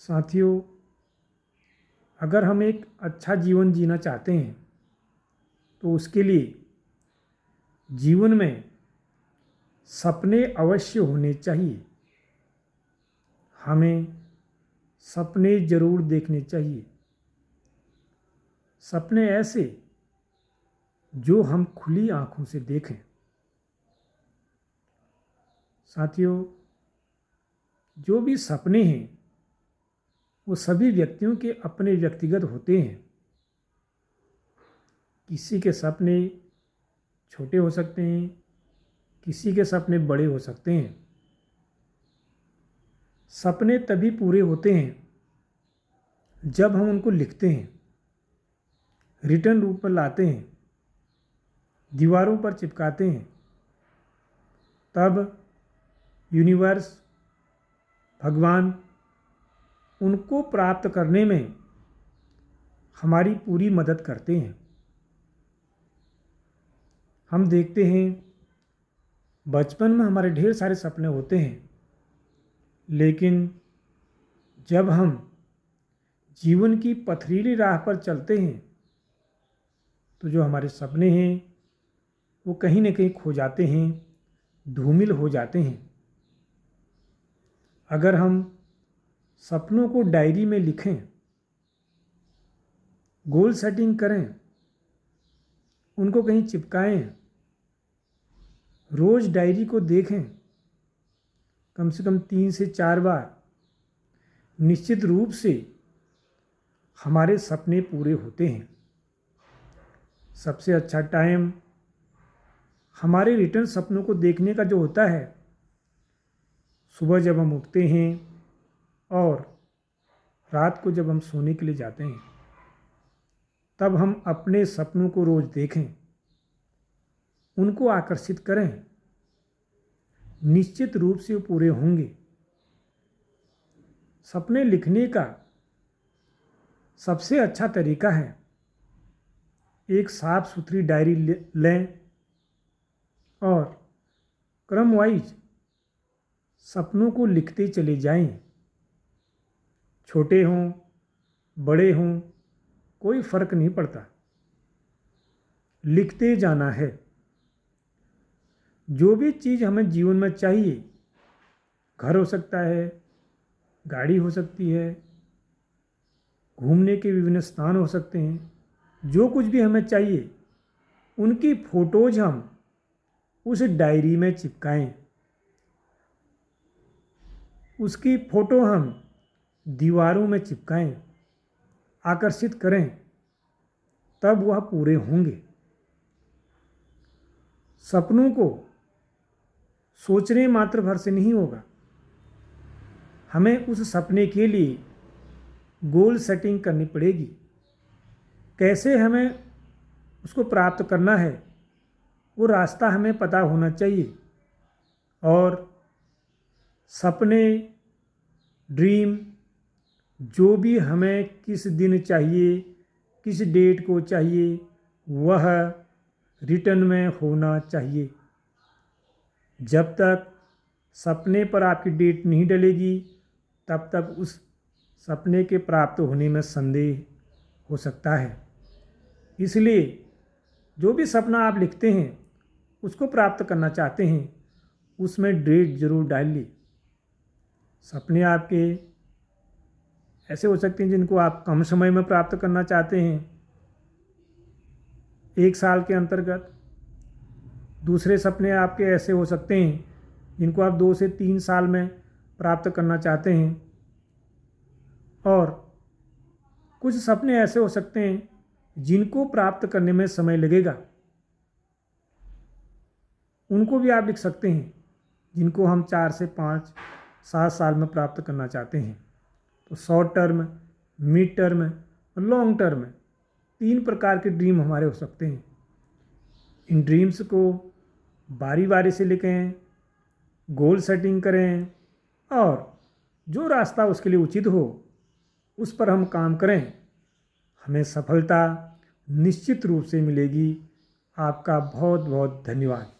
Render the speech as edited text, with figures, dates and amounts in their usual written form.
साथियों, अगर हम एक अच्छा जीवन जीना चाहते हैं तो उसके लिए जीवन में सपने अवश्य होने चाहिए। हमें सपने जरूर देखने चाहिए। सपने ऐसे जो हम खुली आंखों से देखें। साथियों, जो भी सपने हैं वो सभी व्यक्तियों के अपने व्यक्तिगत होते हैं। किसी के सपने छोटे हो सकते हैं, किसी के सपने बड़े हो सकते हैं। सपने तभी पूरे होते हैं जब हम उनको लिखते हैं, रिटर्न रूप में लाते हैं, दीवारों पर चिपकाते हैं। तब यूनिवर्स, भगवान उनको प्राप्त करने में हमारी पूरी मदद करते हैं। हम देखते हैं बचपन में हमारे ढेर सारे सपने होते हैं, लेकिन जब हम जीवन की पथरीली राह पर चलते हैं तो जो हमारे सपने हैं वो कहीं न कहीं खो जाते हैं, धूमिल हो जाते हैं। अगर हम सपनों को डायरी में लिखें, गोल सेटिंग करें, उनको कहीं चिपकाएं, रोज डायरी को देखें कम से कम 3 से 4 बार, निश्चित रूप से हमारे सपने पूरे होते हैं। सबसे अच्छा टाइम हमारे रिटर्न सपनों को देखने का जो होता है, सुबह जब हम उठते हैं और रात को जब हम सोने के लिए जाते हैं, तब हम अपने सपनों को रोज देखें, उनको आकर्षित करें। निश्चित रूप से वो पूरे होंगे। सपने लिखने का सबसे अच्छा तरीका है एक साफ सुथरी डायरी लें और क्रम वाइज सपनों को लिखते चले जाएं। छोटे हों, बड़े हों, कोई फर्क नहीं पड़ता, लिखते जाना है। जो भी चीज़ हमें जीवन में चाहिए, घर हो सकता है, गाड़ी हो सकती है, घूमने के विभिन्न स्थान हो सकते हैं, जो कुछ भी हमें चाहिए उनकी फोटोज हम उस डायरी में चिपकाएं। उसकी फ़ोटो हम दीवारों में चिपकाएं, आकर्षित करें, तब वह पूरे होंगे। सपनों को सोचने मात्र भर से नहीं होगा, हमें उस सपने के लिए गोल सेटिंग करनी पड़ेगी। कैसे हमें उसको प्राप्त करना है वो रास्ता हमें पता होना चाहिए। और सपने, ड्रीम, जो भी हमें किस दिन चाहिए, किस डेट को चाहिए, वह रिटर्न में होना चाहिए। जब तक सपने पर आपकी डेट नहीं डलेगी, तब तक उस सपने के प्राप्त होने में संदेह हो सकता है। इसलिए जो भी सपना आप लिखते हैं, उसको प्राप्त करना चाहते हैं, उसमें डेट जरूर डालिए। सपने आपके ऐसे हो सकते हैं जिनको आप कम समय में प्राप्त करना चाहते हैं, 1 साल के अंतर्गत। दूसरे सपने आपके ऐसे हो सकते हैं जिनको आप 2 से 3 साल में प्राप्त करना चाहते हैं। और कुछ सपने ऐसे हो सकते हैं जिनको प्राप्त करने में समय लगेगा, उनको भी आप लिख सकते हैं, जिनको हम 4 से 5, 7 साल में प्राप्त करना चाहते हैं। तो शॉर्ट टर्म, मिड टर्म और लॉन्ग टर्म 3 प्रकार के ड्रीम हमारे हो सकते हैं। इन ड्रीम्स को बारी बारी से लिखें, गोल सेटिंग करें और जो रास्ता उसके लिए उचित हो उस पर हम काम करें। हमें सफलता निश्चित रूप से मिलेगी। आपका बहुत बहुत धन्यवाद।